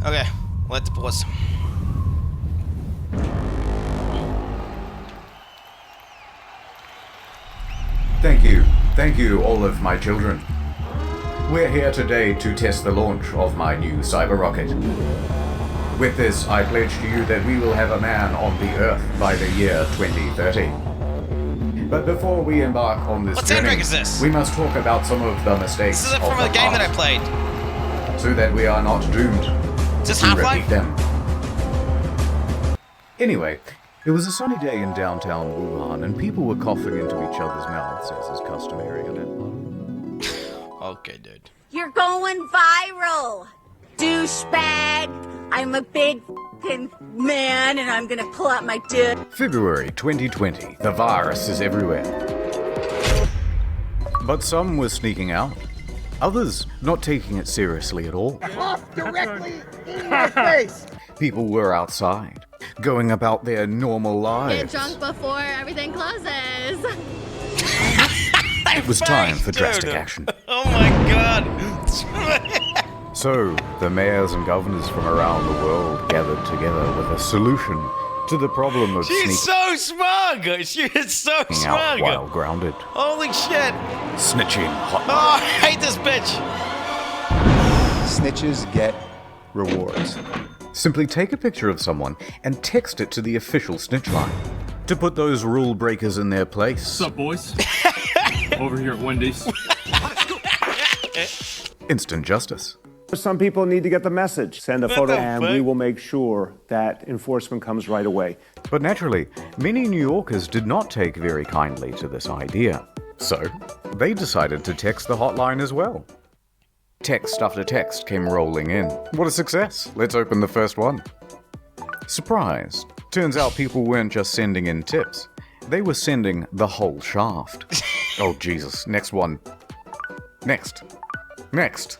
Okay, let's pause. Thank you, all of my children. We're here today to test the launch of my new cyber rocket. With this, I pledge to you that we will have a man on the Earth by the year 2030. But before we embark on this journey, we must talk about some of the mistakes This is from a game that I played. So that we are not doomed to repeat them. Anyway, it was a sunny day in downtown Wuhan, and people were coughing into each other's mouths, as is customary in it. Okay, dude. You're going viral, douchebag. I'm a big f***ing man, and I'm gonna pull out my dick. February 2020, the virus is everywhere. But some were sneaking out. Others not taking it seriously at all. Cough directly in my face! People were outside, going about their normal lives. Get drunk before everything closes. It was time for drastic action. Oh my god. So, the mayors and governors from around the world gathered together with a solution to the problem of She's so smug! She is so smug! While grounded. Holy shit! Snitching hotline. Oh, I hate this bitch! Snitches get rewards. Simply take a picture of someone and text it to the official snitch line to put those rule breakers in their place. What's up, boys? Over here at Wendy's. Instant justice. Some people need to get the message. Send a photo and we will make sure that enforcement comes right away. But naturally, many New Yorkers did not take very kindly to this idea. So, they decided to text the hotline as well. Text after text came rolling in. What a success! Let's open the first one. Surprise! Turns out people weren't just sending in tips. They were sending the whole shaft. Oh Jesus, next one. Next. Next.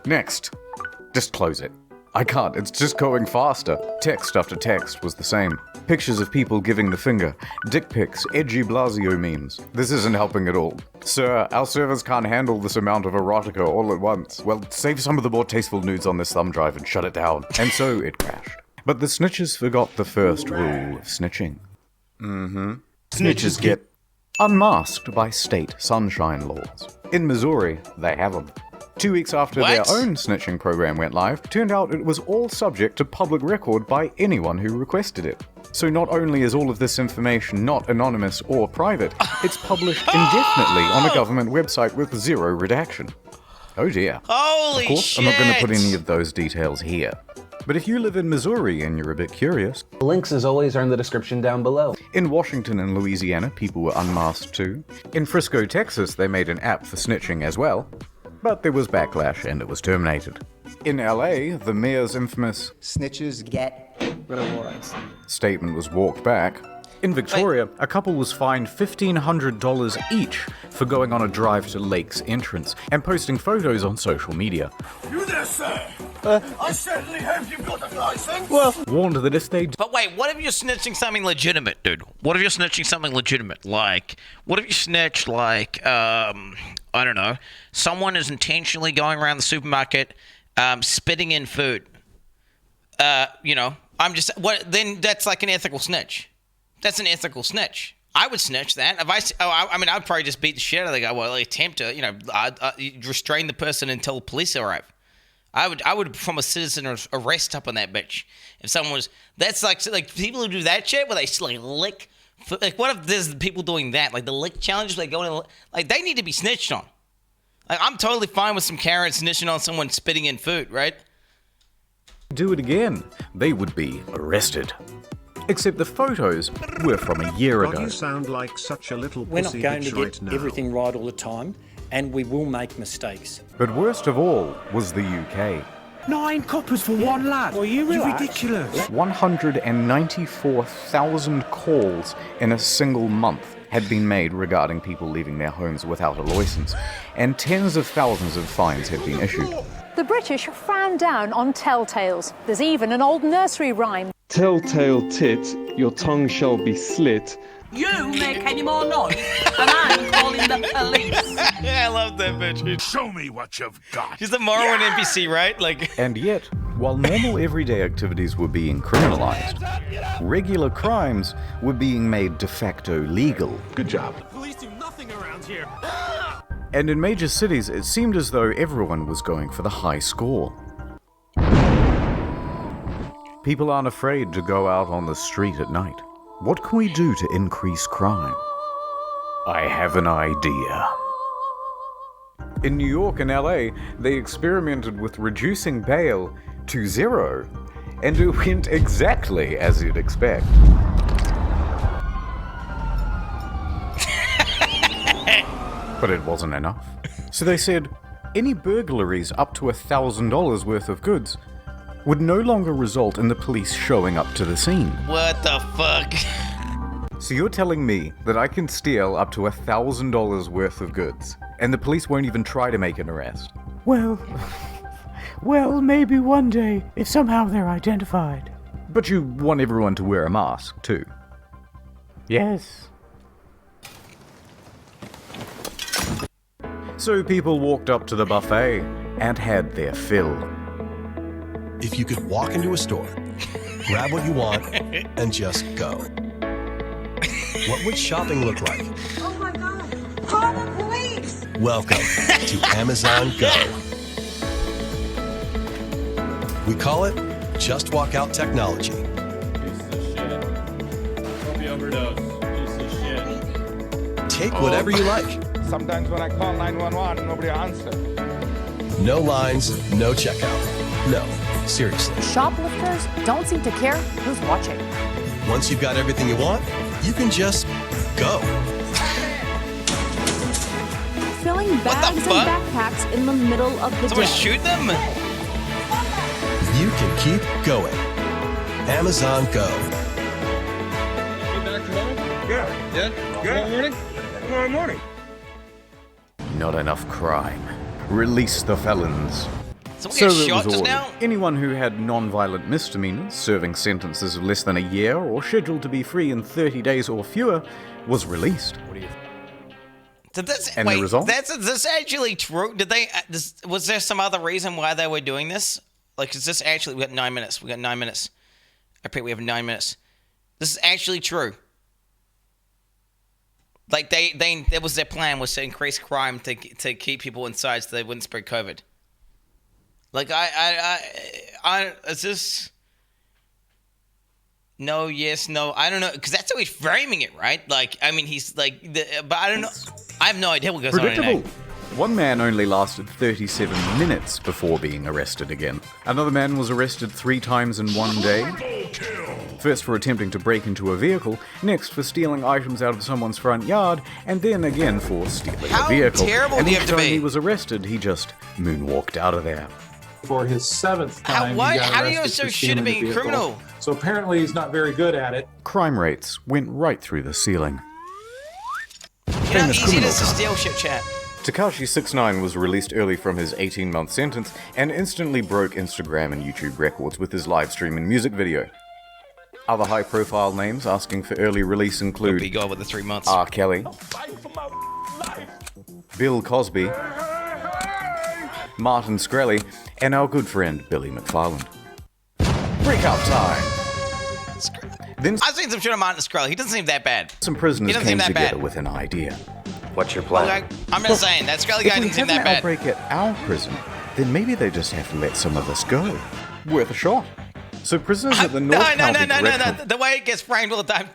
Next. Just close it. I can't, it's just going faster. Text after text was the same. Pictures of people giving the finger, dick pics, edgy Blasio memes. This isn't helping at all. Sir, our servers can't handle this amount of erotica all at once. Well, save some of the more tasteful nudes on this thumb drive and shut it down. And so it crashed. But the snitches forgot the first rule of snitching. Snitches get unmasked by state sunshine laws. In Missouri, they have them. 2 weeks after their own snitching program went live, turned out it was all subject to public record by anyone who requested it. So not only is all of this information not anonymous or private, it's published indefinitely on a government website with zero redaction. Oh dear. Holy shit! Of course, shit. I'm not going to put any of those details here. But if you live in Missouri and you're a bit curious, links as always are in the description down below. In Washington and Louisiana, people were unmasked too. In Frisco, Texas, they made an app for snitching as well. But there was backlash and it was terminated. In LA, the mayor's infamous snitches get rewards statement was walked back. In Victoria, a couple was fined $1,500 each for going on a drive to Lake's entrance and posting photos on social media. You there, sir? I certainly hope you've got a license. Well, warned that if they... But wait, what if you're snitching something legitimate, dude? What if you're snitching something legitimate? Like, what if you snitch, like, I don't know, someone is intentionally going around the supermarket, spitting in food. You know, then that's like an ethical snitch. That's an ethical snitch. I would snitch that. If I mean, I'd probably just beat the shit out of the guy. Well, attempt to, you know, I'd restrain the person until police arrive. I would perform a citizen arrest up on that bitch. If someone was, that's like people who do that shit where they like lick, like what if there's people doing that, like the lick challenge, they go in, like they need to be snitched on. Like I'm totally fine with some Karen snitching on someone spitting in food, right? Do it again, they would be arrested. Except the photos were from a year ago. You sound like such a little We're not pussy going to bitch get right now. everything right all the time, and we will make mistakes. But worst of all was the UK. 9 coppers for one lad. Well, you You're relax. ridiculous. 194,000 calls in a single month had been made regarding people leaving their homes without a license, and tens of thousands of fines had been issued. The British frown down on telltales. There's even an old nursery rhyme. Telltale tit, your tongue shall be slit. You make any more noise, and I'm calling the police. Yeah, I love that bitch. Show me what you've got. She's the Morrowind NPC, right? Like. And yet, While normal everyday activities were being criminalized, regular crimes were being made de facto legal. Good job. Police do nothing around here. And in major cities, it seemed as though everyone was going for the high score. People aren't afraid to go out on the street at night. What can we do to increase crime? I have an idea. In New York and LA, they experimented with reducing bail to 0, and it went exactly as you'd expect. But it wasn't enough. So they said any burglaries up to $1,000 worth of goods would no longer result in the police showing up to the scene. What the fuck? So you're telling me that I can steal up to $1,000 worth of goods, and the police won't even try to make an arrest? Well, maybe one day, if somehow they're identified. But you want everyone to wear a mask, too. Yes. So people walked up to the buffet and had their fill. If you could walk into a store, grab what you want, and just go, what would shopping look like? Oh my God! Call the police! Welcome to Amazon Go. We call it Just Walk Out Technology. Piece of shit. Hope you overdose. Piece of shit. Take whatever you like. Sometimes when I call 911, nobody answers. No lines, no checkout. No, seriously. Shoplifters don't seem to care who's watching. Once you've got everything you want, you can just go. Filling bags and backpacks in the middle of the Someone day. shoot them? You can keep going. Amazon Go. You back tomorrow? Yeah. Tomorrow morning? Tomorrow morning. Not enough crime. Release the felons. Someone So get it shot was just ordered. now? Anyone who had non-violent misdemeanors, serving sentences of less than a year, or scheduled to be free in 30 days or fewer, was released. Did this, And the wait, result? is this actually true? Did they? Was there some other reason why they were doing this? Like, is this actually? We got 9 minutes. We got 9 minutes. I think we have 9 minutes. This is actually true. Like that was their plan, was to increase crime to keep people inside so they wouldn't spread COVID. Like I is this? No, yes, no. I don't know, because that's how he's framing it, right? Like, I mean, he's like, but I don't know. I have no idea what goes on. Predictable. One man only lasted 37 minutes before being arrested again. Another man was arrested 3 times in one day. First for attempting to break into a vehicle, next for stealing items out of someone's front yard, and then again for stealing a vehicle. terrible and do you each have to time be? he was arrested, he just moonwalked out of there. For his 7th time, How he got do you know arrested so for shit at stealing a being a vehicle. criminal? So apparently he's not very good at it. Crime rates went right through the ceiling. You know how Famous easy it is to criminal steal shit, chat. Tekashi69 was released early from his 18-month sentence and instantly broke Instagram and YouTube records with his live stream and music video. Other high-profile names asking for early release include Be gone with the 3 months. R. Kelly, Bill Cosby, Martin Shkreli, and our good friend Billy McFarland. Breakout time! Then I've seen some shit on Martin Shkreli. He doesn't seem that bad. some He prisoners doesn't seem came that together bad. with an idea. What's your plan? Okay, I'm just saying, that Shkreli guy If we doesn't seem have that an bad. outbreak at our prison, then maybe they just have to let some of us go. Worth a shot. So prisoners at the North County Correctional... The way it gets framed all the time,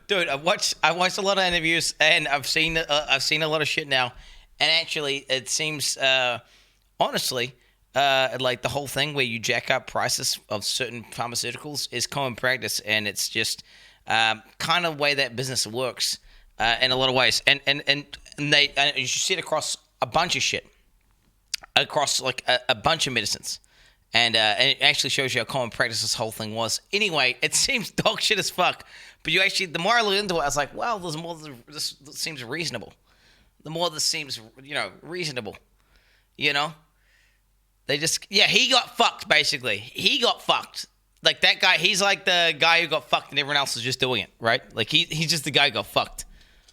dude. I've watched a lot of interviews and I've seen a lot of shit now, and actually, it seems honestly like the whole thing where you jack up prices of certain pharmaceuticals is common practice, and it's just kind of way that business works in a lot of ways, and you see it across a bunch of shit, across like a bunch of medicines. And it actually shows you how common practice this whole thing was. Anyway, it seems dog shit as fuck. But you actually, the more I look into it, I was like, well, there's more. This seems reasonable. The more this seems, reasonable. They just, he got fucked, basically. He got fucked. Like, that guy, he's like the guy who got fucked and everyone else is just doing it, right? Like, he's just the guy who got fucked.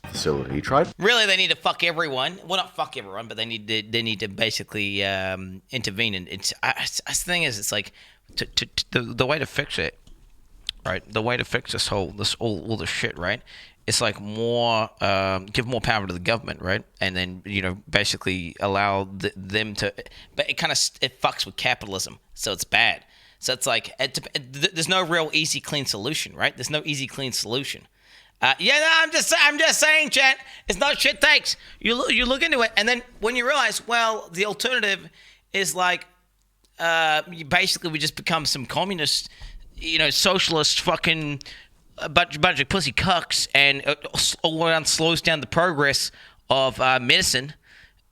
facility tried. Really, they need to fuck everyone. Well, not fuck everyone, but they need to basically intervene. And the thing is, it's like the way to fix it, right? The way to fix all this shit, right? It's like give more power to the government, right? And then basically allow them to. But it fucks with capitalism, so it's bad. So it's like there's no real easy clean solution, right? There's no easy clean solution. I'm just saying, chat. It's not shit takes. You look into it, and then when you realize, well, the alternative is like, we just become some communist, socialist fucking bunch of pussy cucks, and all around slows down the progress of medicine,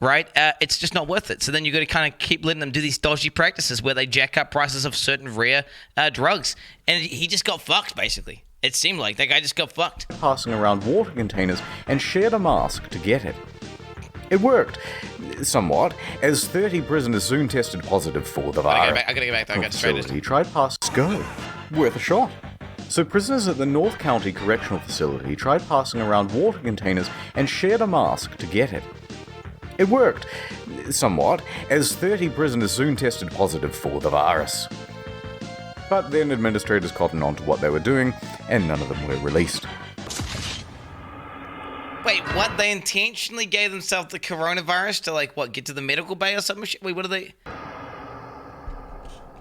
right? It's just not worth it. So then you got to kind of keep letting them do these dodgy practices where they jack up prices of certain rare drugs, and he just got fucked basically. It seemed like that guy just got fucked. Passing around water containers and shared a mask to get it. It worked, somewhat, as 30 prisoners soon tested positive for the virus. I gotta get back. I got distracted. He tried pass go. Worth a shot. So prisoners at the North County Correctional Facility tried passing around water containers and shared a mask to get it. It worked, somewhat, as 30 prisoners soon tested positive for the virus. But then administrators cottoned on to what they were doing, and none of them were released. Wait, what? They intentionally gave themselves the coronavirus to, get to the medical bay or something? Wait, what are they?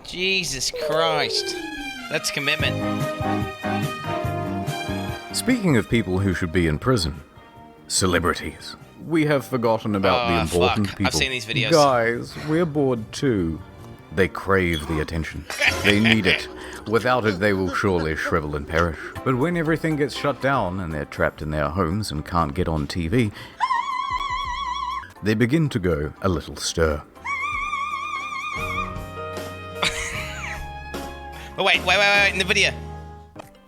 Jesus Christ. That's commitment. Speaking of people who should be in prison, celebrities. We have forgotten about the important people. I've seen these videos. Guys, we're bored too. They crave the attention. They need it. Without it, they will surely shrivel and perish. But when everything gets shut down and they're trapped in their homes and can't get on TV, they begin to go a little stir. Wait, in the video.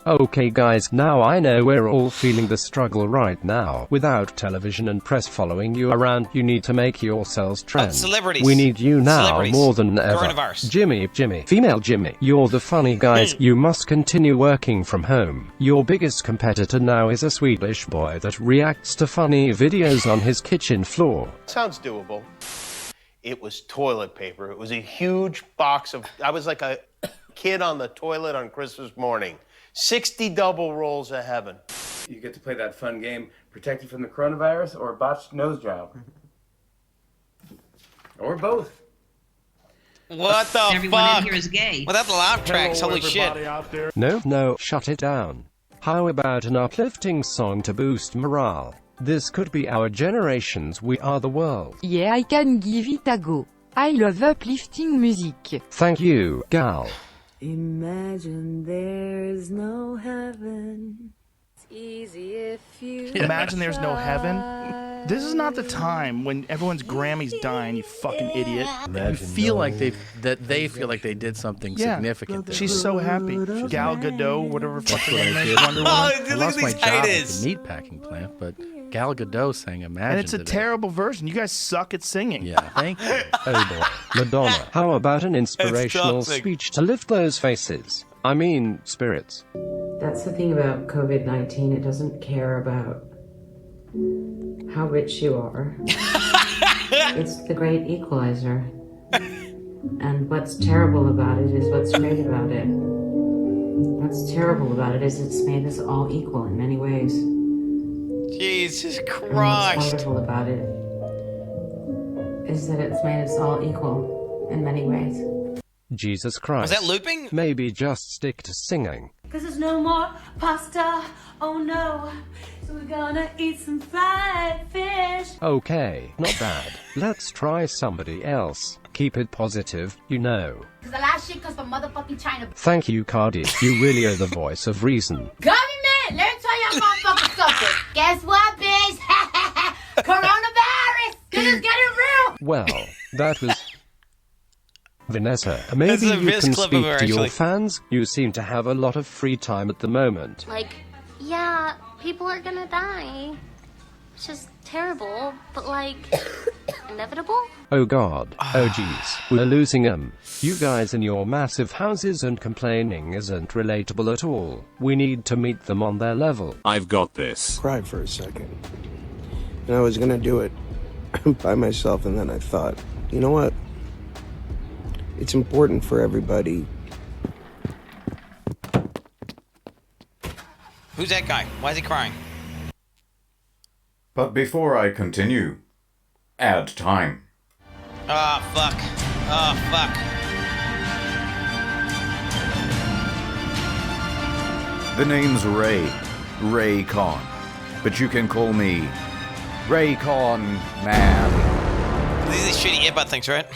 Okay guys, now I know we're all feeling the struggle right now. Without television and press following you around, you need to make yourselves trend. Celebrities. We need you now more than ever. Coronavirus. Jimmy, female Jimmy, you're the funny guys. You must continue working from home. Your biggest competitor now is a Swedish boy that reacts to funny videos on his kitchen floor. Sounds doable. It was toilet paper. It was a huge box of, I was like a kid on the toilet on Christmas morning. 60 double rolls of heaven. You get to play that fun game, protected from the coronavirus or botched nose job. Or both. What the Everyone fuck? in here is gay. Without the laugh tracks, holy shit. No, shut it down. How about an uplifting song to boost morale? This could be our generation's We Are the World. Yeah, I can give it a go. I love uplifting music. Thank you, Gal. Imagine there's no heaven. It's easy if you Imagine there's no heaven. This is not the time when everyone's Grammy's dying, you fucking idiot. You feel like they feel like they did something significant. She's so happy. Gal Gadot, whatever fucking name is. Wonder Woman. I lost my job at the meatpacking plant, but Gal Gadot sang Imagine. And it's a terrible version. You guys suck at singing. Yeah, thank you. Oh boy. Madonna. How about an inspirational speech to lift those faces? I mean, spirits. That's the thing about COVID-19. It doesn't care about how rich you are. It's the great equalizer. And what's terrible about it is what's great about it. What's terrible about it is it's made us all equal in many ways. Jesus And Christ. what's wonderful about it is that it's made us all equal in many ways. Jesus Christ. Was that looping? Maybe just stick to singing. Cause there's no more pasta, oh no. So we're gonna eat some fried fish. Okay, not bad. Let's try somebody else. Keep it positive, you know. Cause the last shit comes from motherfucking China. Thank you, Cardi. You really are the voice of reason. Government, let me tell y'all motherfuckers something. Guess what, bitch? Coronavirus! This is getting real! Well, that was... Vanessa, maybe you can speak to your fans? You seem to have a lot of free time at the moment. Like, yeah, people are gonna die. It's just terrible, but like, inevitable? Oh god. Oh jeez. We're losing them. You guys in your massive houses and complaining isn't relatable at all. We need to meet them on their level. I've got this. Cried for a second. And I was gonna do it by myself, and then I thought, you know what? It's important for everybody. Who's that guy? Why is he crying? But before I continue, ad time. Ah, fuck. Oh, fuck. The name's Ray Con. But you can call me Ray Con Man. These are shitty earbud things, right?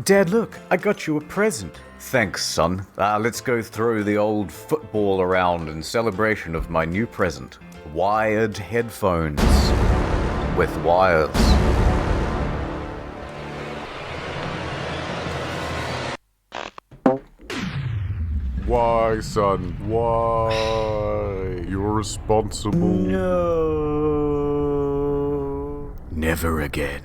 Dad, look, I got you a present. Thanks, son. Let's go throw the old football around in celebration of my new present. Wired headphones. With wires. Why, son? Why? You're responsible. No. Never again.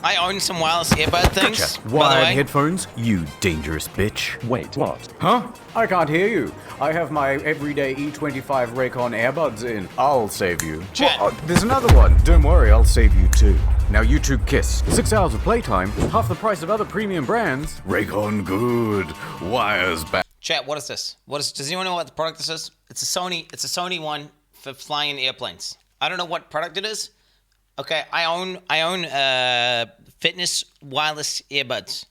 I own some wireless earbud things. Gotcha. By the Wired way. headphones, you dangerous bitch. Wait, what? Huh? I can't hear you. I have my everyday E25 Raycon earbuds in. I'll save you. Well, there's another one. Don't worry, I'll save you too. Now you two kiss. 6 hours of playtime, half the price of other premium brands. Raycon good. Wires back. Chat, what is this? Does anyone know what the product this is? It's a Sony one for flying in airplanes. I don't know what product it is. Okay, I own fitness wireless earbuds.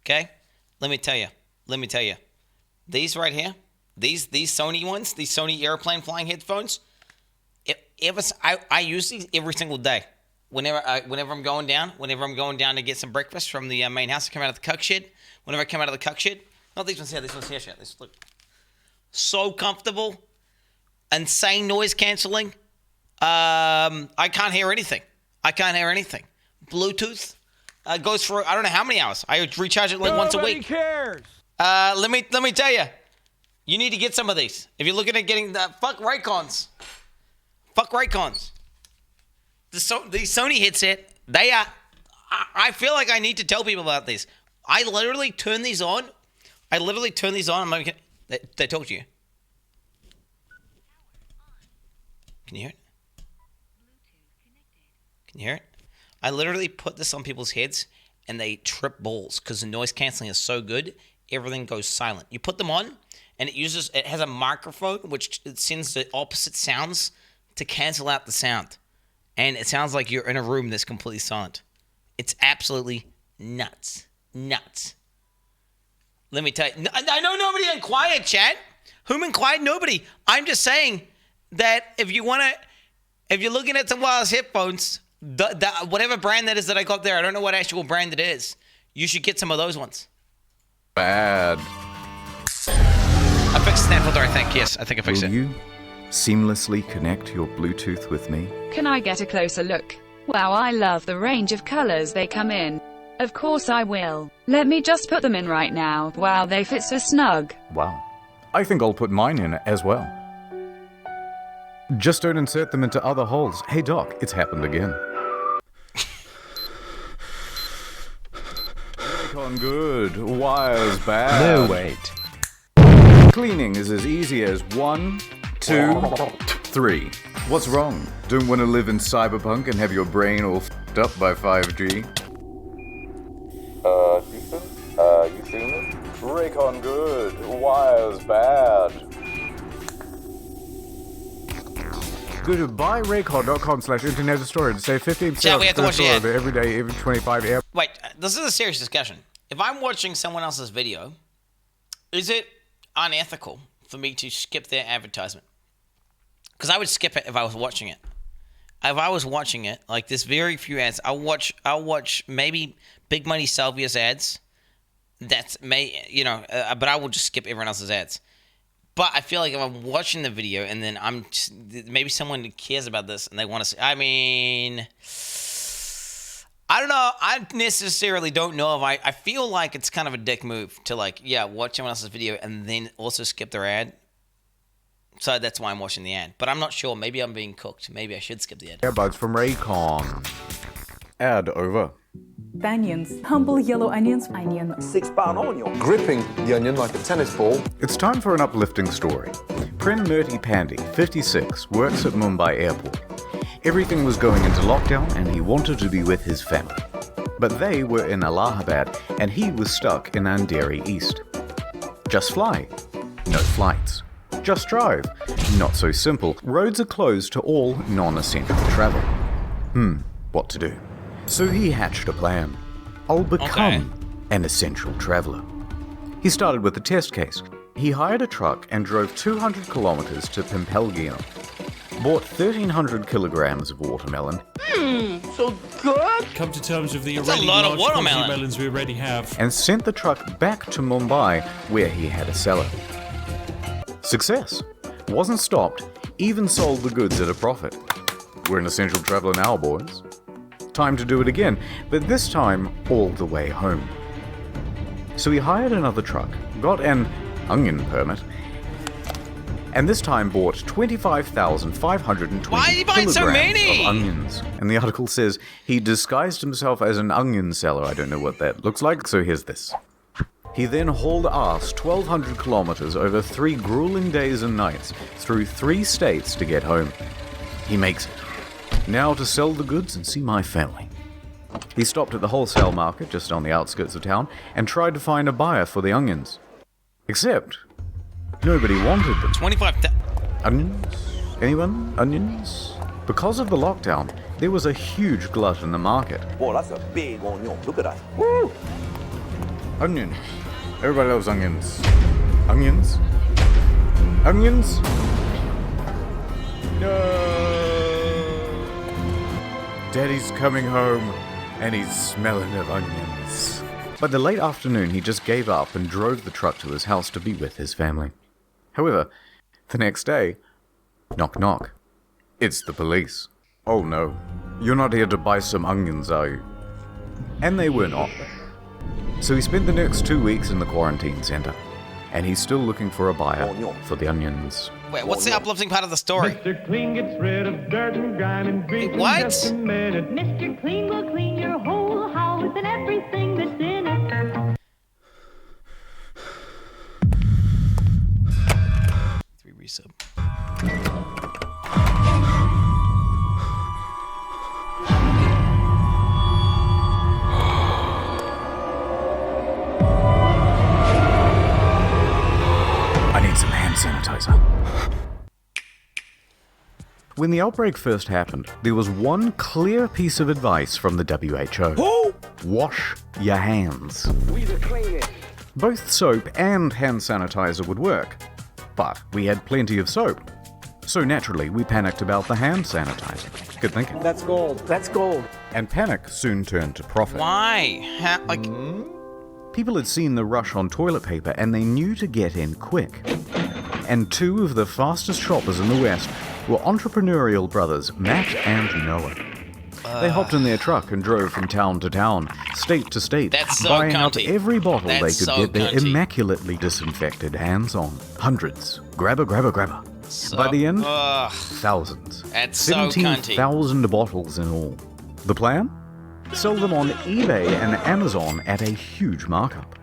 Okay? Let me tell you. These right here, these Sony ones, these Sony airplane flying headphones, I use these every single day. Whenever I'm going down to get some breakfast from the main house, I come out of the cuck shed. Whenever I come out of the cuck shed, not these ones here, shit. This look so comfortable, insane noise canceling. I can't hear anything. Bluetooth goes for I don't know how many hours. I recharge it like once a week. Nobody cares. Let me tell you, you need to get some of these. If you're looking at getting the fuck Raycons. These Sony headset, they are. I feel like I need to tell people about these. I literally turn these on. I'm not even, they talk to you. Can you hear it? Can you hear it? I literally put this on people's heads and they trip balls because the noise canceling is so good, everything goes silent. You put them on and it has a microphone which it sends the opposite sounds to cancel out the sound. And it sounds like you're in a room that's completely silent. It's absolutely nuts. Let me tell you. I know nobody inquired, chat. Whom inquired? Nobody. I'm just saying that if you're looking at some wireless headphones, whatever brand that is that I got there, I don't know what actual brand it is. You should get some of those ones. Bad. I fixed the snap filter, I think. Yes, I think I fixed it. Will you seamlessly connect your Bluetooth with me? Can I get a closer look? Wow, I love the range of colors they come in. Of course I will. Let me just put them in right now. Wow, they fit so snug. Wow. I think I'll put mine in as well. Just don't insert them into other holes. Hey Doc, it's happened again. Raycon good, wires bad. No, wait. Cleaning is as easy as 1, 2, 3. What's wrong? Don't want to live in cyberpunk and have your brain all f***ed up by 5G? Ethan? You seen it? Raycon good, wires bad. Go to buyraycon.com/internet store to save 15% Yeah, we have to watch it. every day, every 25 air. Wait, this is a serious discussion. If I'm watching someone else's video, is it unethical for me to skip their advertisement? Because I would skip it if I was watching it. If I was watching it, like there's very few ads. I'll watch maybe Big Money Salvia's ads. But I will just skip everyone else's ads. But I feel like if I'm watching the video and then maybe someone cares about this and they want to see. I mean, I don't know. I necessarily don't know if I feel like it's kind of a dick move to watch someone else's video and then also skip their ad. So that's why I'm watching the ad. But I'm not sure. Maybe I'm being cooked. Maybe I should skip the ad. Earbuds from Raycon. Ad over. Onions. Humble yellow onions. Onion. 6-pound onion. Gripping the onion like a tennis ball. It's time for an uplifting story. Pren Murti Pandey, 56, works at Mumbai airport. Everything was going into lockdown and he wanted to be with his family. But they were in Allahabad and he was stuck in Andheri East. Just fly. No flights. Just drive. Not so simple. Roads are closed to all non-essential travel. What to do? So he hatched a plan. I'll become an essential traveler. He started with a test case. He hired a truck and drove 200 kilometers to Pimpelgina. Bought 1,300 kilograms of watermelon. So good. Come to terms with the That's a lot of watermelon. melons we already have. And sent the truck back to Mumbai, where he had a cellar. Success. Wasn't stopped, even sold the goods at a profit. We're an essential traveler now, boys. Time to do it again, but this time all the way home. So he hired another truck, got an onion permit, and this time bought 25,520 Why are you buying kilograms so many? of onions. And the article says he disguised himself as an onion seller. I don't know what that looks like, so here's this. He then hauled ass 1,200 kilometers over 3 grueling days and nights through 3 states to get home. He makes it. Now to sell the goods and see my family. He stopped at the wholesale market just on the outskirts of town and tried to find a buyer for the onions. Except, nobody wanted them. 25,000. Onions? Anyone? Onions? Because of the lockdown, there was a huge glut in the market. Boy, that's a big onion. Look at that. Woo! Onions. Everybody loves onions. Onions? Onions? No! Daddy's coming home, and he's smelling of onions. By the late afternoon, he just gave up and drove the truck to his house to be with his family. However, the next day, knock knock. It's the police. Oh no, you're not here to buy some onions, are you? And they were not. So he spent the next 2 weeks in the quarantine center, and he's still looking for a buyer for the onions. Wait, what's the uplifting part of the story? Mr. Clean gets rid of dirt and grime and grease in What? just a minute. Mr. Clean will clean your whole house and everything that's in it. 3 resub. I need some hand sanitizer. When the outbreak first happened, there was one clear piece of advice from the WHO. Wash your hands. We the cleanest. Both soap and hand sanitizer would work, but we had plenty of soap. So naturally, we panicked about the hand sanitizer. Good thinking. That's gold. That's gold. And panic soon turned to profit. Why? People had seen the rush on toilet paper and they knew to get in quick. And 2 of the fastest shoppers in the West were entrepreneurial brothers Matt and Noah. They hopped in their truck and drove from town to town, state to state, That's so buying cunty. out every bottle That's they could so get their cunty. immaculately disinfected hands on. Hundreds. Grabber. So, By the end, thousands. That's so cunty. 17,000 bottles in all. The plan? Sell them on eBay and Amazon at a huge markup.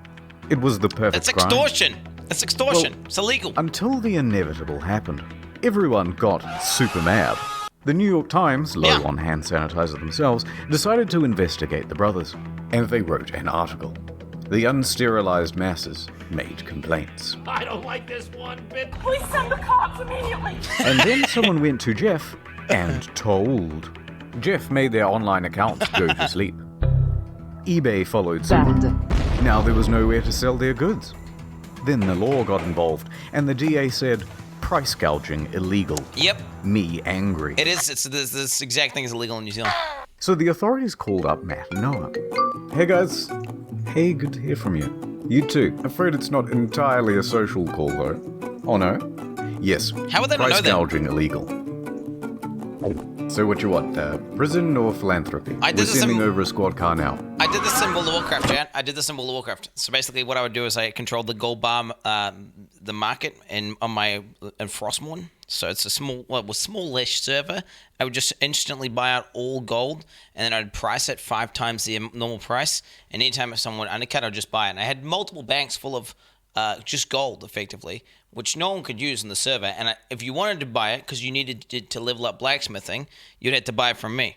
It was the perfect That's crime. extortion. That's extortion. Well, it's illegal. Until the inevitable happened. Everyone got super mad. The New York Times, low on hand sanitizer themselves, decided to investigate the brothers. And they wrote an article. The unsterilized masses made complaints. I don't like this one bit. Please send the cops immediately. And then someone went to Jeff and told. Jeff made their online account go to sleep. eBay followed suit. Now there was nowhere to sell their goods. Then the law got involved, and the DA said, price gouging illegal. Yep. Me angry. It is. It's this exact thing is illegal in New Zealand. So the authorities called up Matt and Noah. Hey guys. Hey, good to hear from you. You too. Afraid it's not entirely a social call though. Oh no? Yes. How would they not price know that? gouging illegal. So what you want? Prison or philanthropy? We're sending over a squad car now. I did this in World of Warcraft, Jan. I did this in World of Warcraft. So basically, what I would do is I controlled the gold bar, the market, in Frostmourne. So it's a smallish server. I would just instantly buy out all gold, and then I'd price it 5 times the normal price. And anytime someone undercut, I'd just buy it. And I had multiple banks full of just gold, effectively, which no one could use in the server. And if you wanted to buy it, because you needed to level up blacksmithing, you'd have to buy it from me.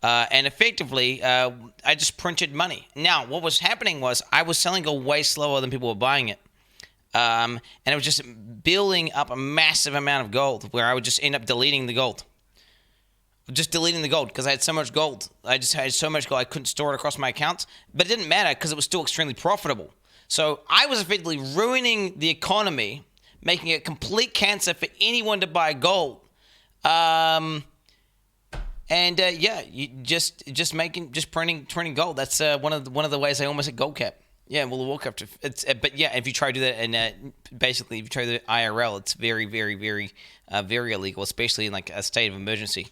And effectively, I just printed money. Now, what was happening was I was selling gold way slower than people were buying it. And it was just building up a massive amount of gold, where I would just end up deleting the gold. Just deleting the gold, because I had so much gold. I just had so much gold, I couldn't store it across my accounts. But it didn't matter, because it was still extremely profitable. So I was effectively ruining the economy, making it complete cancer for anyone to buy gold. You printing gold. That's one of the ways I almost hit gold cap. Yeah, World of Warcraft. But yeah, if you try to do that, and basically if you try to do it IRL, it's very, very, very, very illegal, especially in like a state of emergency.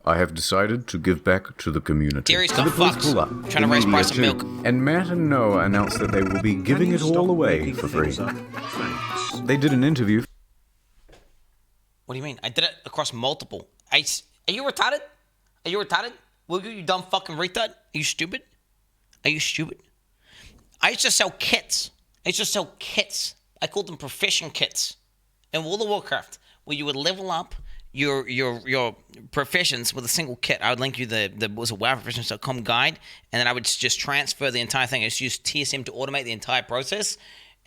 I have decided to give back to the community. Dairy's So got the police fucked. pull up. Trying to raise price of Media milk. too. And Matt and Noah announced that they will be giving it all away for free. They did an interview. What do you mean? I did it across multiple. Are you retarded? Are you retarded? Will you dumb fucking retard? Are you stupid? Are you stupid? I used to sell kits. I called them profession kits in World of Warcraft, where you would level up your professions with a single kit. I would link you the was a WoWprofessions.com guide, and then I would just transfer the entire thing. I just used TSM to automate the entire process.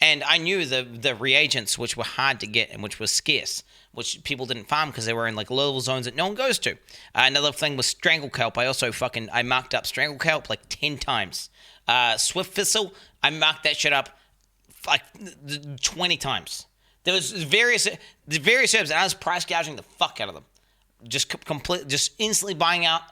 And I knew the reagents, which were hard to get and which were scarce, which people didn't farm because they were in like low-level zones that no one goes to. Another thing was strangle kelp. I marked up strangle kelp like 10 times. Swift thistle, I marked that shit up like 20 times. There was various herbs, and I was price gouging the fuck out of them. Just instantly buying out,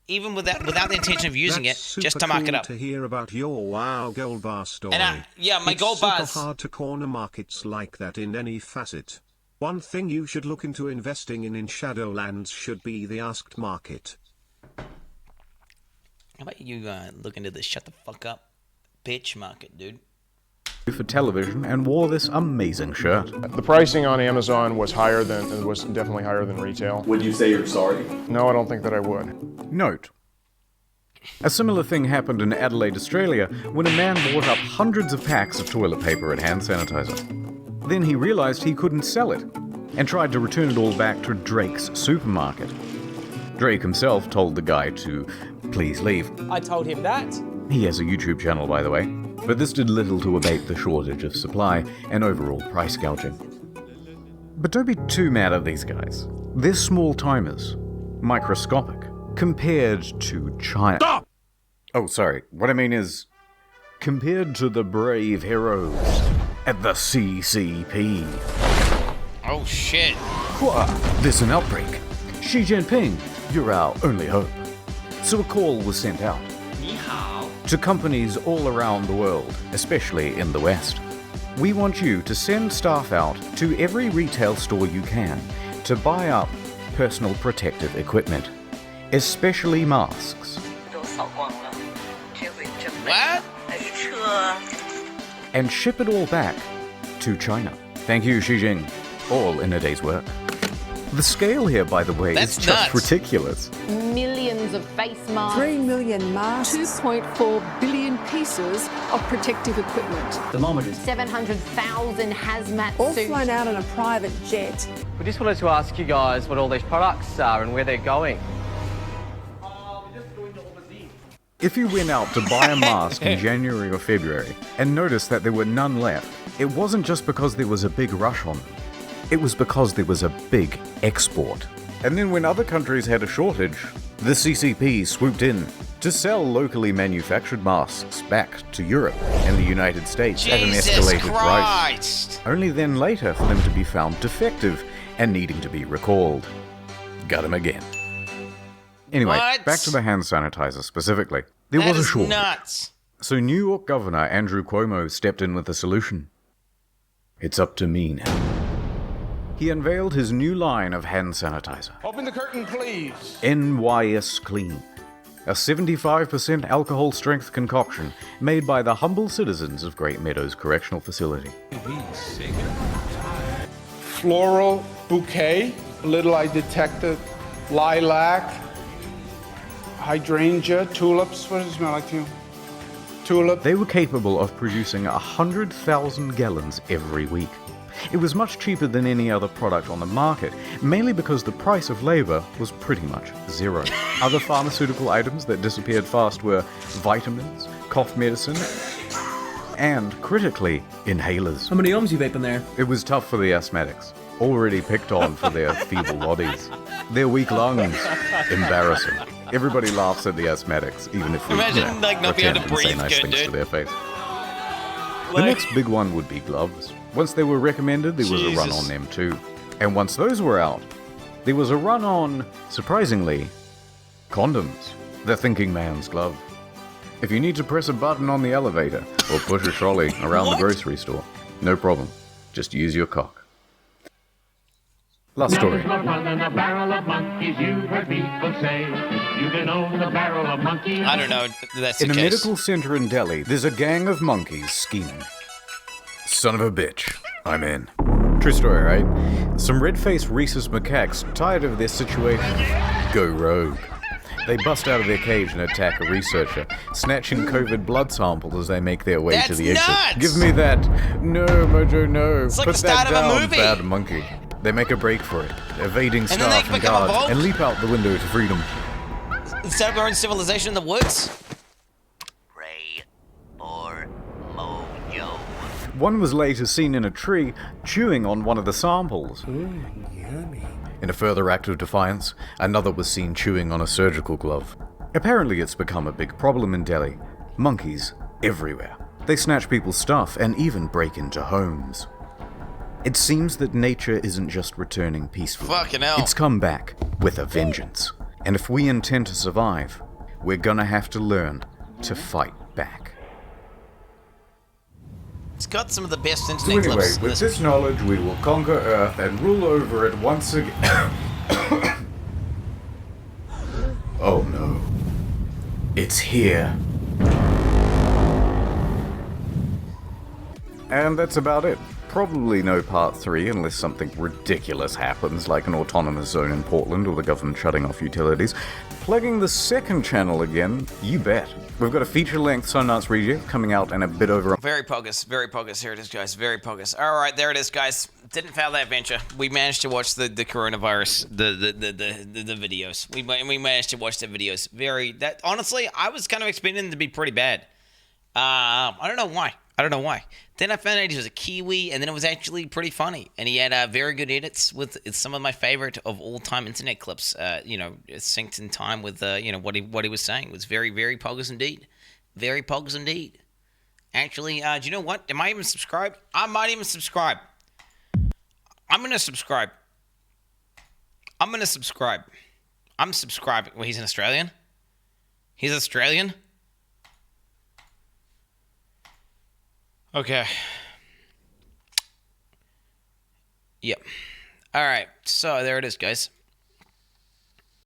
even without the intention of using it, just to mark it up. To hear about your wow gold bar story. And my gold bars. It's super hard to corner markets like that in any facet. One thing you should look into investing in Shadowlands should be the asked market. How about you look into the shut the fuck up bitch market, dude? For television and wore this amazing shirt. The pricing on Amazon was definitely higher than retail. Would you say you're sorry? No, I don't think that I would. Note: a similar thing happened in Adelaide, Australia, when a man bought up hundreds of packs of toilet paper and hand sanitizer. Then he realized he couldn't sell it, and tried to return it all back to Drake's supermarket. Drake himself told the guy to please leave. I told him that. He has a YouTube channel, by the way, but this did little to abate the shortage of supply and overall price gouging. But don't be too mad at these guys. They're small timers, microscopic, compared to China. Stop! Oh, sorry. What I mean is, compared to the brave heroes at the CCP. Oh shit. There's an outbreak. Xi Jinping, you're our only hope. So a call was sent out to companies all around the world, especially in the West. We want you to send staff out to every retail store you can to buy up personal protective equipment, especially masks. What? And ship it all back to China. Thank you, Xi Jinping. All in a day's work. The scale here, by the way, That's is just nuts. ridiculous. Millions of face masks. 3 million masks. 2.4 billion pieces of protective equipment. Thermometers. 700,000 hazmat All suits. flown out on a private jet. We just wanted to ask you guys what all these products are and where they're going. If you went out to buy a mask in January or February and noticed that there were none left, it wasn't just because there was a big rush on them. It was because there was a big export. And then when other countries had a shortage, the CCP swooped in to sell locally manufactured masks back to Europe and the United States at an escalated price. Only then later for them to be found defective and needing to be recalled. Got them again. Anyway, back to the hand sanitizer specifically. There was a shortage. Nuts. So New York Governor Andrew Cuomo stepped in with a solution. It's up to me now. He unveiled his new line of hand sanitizer, Open the curtain, please. NYS Clean. a 75% alcohol strength concoction made by the humble citizens of Great Meadows Correctional Facility. Floral bouquet. Little I detected lilac, hydrangea, tulips. What does it smell like to you? Tulip. They were capable of producing 100,000 gallons every week. It was much cheaper than any other product on the market, mainly because the price of labor was pretty much zero. Other pharmaceutical items that disappeared fast were vitamins, cough medicine, and, critically, inhalers. How many ohms you vaping there? It was tough for the asthmatics, already picked on for their feeble bodies. Their weak lungs, embarrassing. Everybody laughs at the asthmatics, even if we Imagine, like, not being able to pretend and say breathe nice good, things dude. to their face. The next big one would be gloves. Once they were recommended, there was a run on them too. And once those were out, there was a run on, surprisingly, condoms. The thinking man's glove. If you need to press a button on the elevator or push a trolley around the grocery store, no problem. Just use your cock. Last story. A barrel of monkeys, you heard people say. You can own a barrel of monkeys. I don't know if that's In the a case. medical center in Delhi, there's a gang of monkeys scheming. Son of a bitch. I'm in. True story, right? Some red-faced rhesus macaques, tired of their situation, go rogue. They bust out of their cage and attack a researcher, snatching COVID blood samples as they make their way to the exit. nuts! Give me that. No, Mojo, no. It's like Put the start that of a down, movie. bad monkey. They make a break for it, evading then they staff and become a guards, vault? and leap out the window to freedom. Instead of our own civilization in the woods. One was later seen in a tree, chewing on one of the samples. In a further act of defiance, another was seen chewing on a surgical glove. Apparently it's become a big problem in Delhi. Monkeys everywhere. They snatch people's stuff and even break into homes. It seems that nature isn't just returning peacefully. Fucking hell. It's come back with a vengeance. And if we intend to survive, we're gonna have to learn to fight back. It's got some of the best So internet anyway, clips. with this knowledge, we will conquer Earth and rule over it once again. Oh no. It's here. And that's about it. Probably no part 3 unless something ridiculous happens, like an autonomous zone in Portland or the government shutting off utilities. Plugging the second channel again, you bet. We've got a feature-length Sundance review coming out in a bit over... Very pogus, very pogus. Here it is, guys. Very pogus. All right, there it is, guys. Didn't fail that venture. We managed to watch the coronavirus, the videos. We managed to watch the videos. Honestly, I was kind of expecting them to be pretty bad. I don't know why. Then I found out he was a Kiwi, and then it was actually pretty funny. And he had very good edits with some of my favorite of all-time internet clips. Synced in time with what he was saying. It was very, very poggers indeed. Very poggers indeed. Actually, do you know what? Am I even subscribed? I might even subscribe. I'm gonna subscribe. I'm subscribing. Well, he's an Australian. He's Australian. Okay. Yep. All right. So there it is, guys.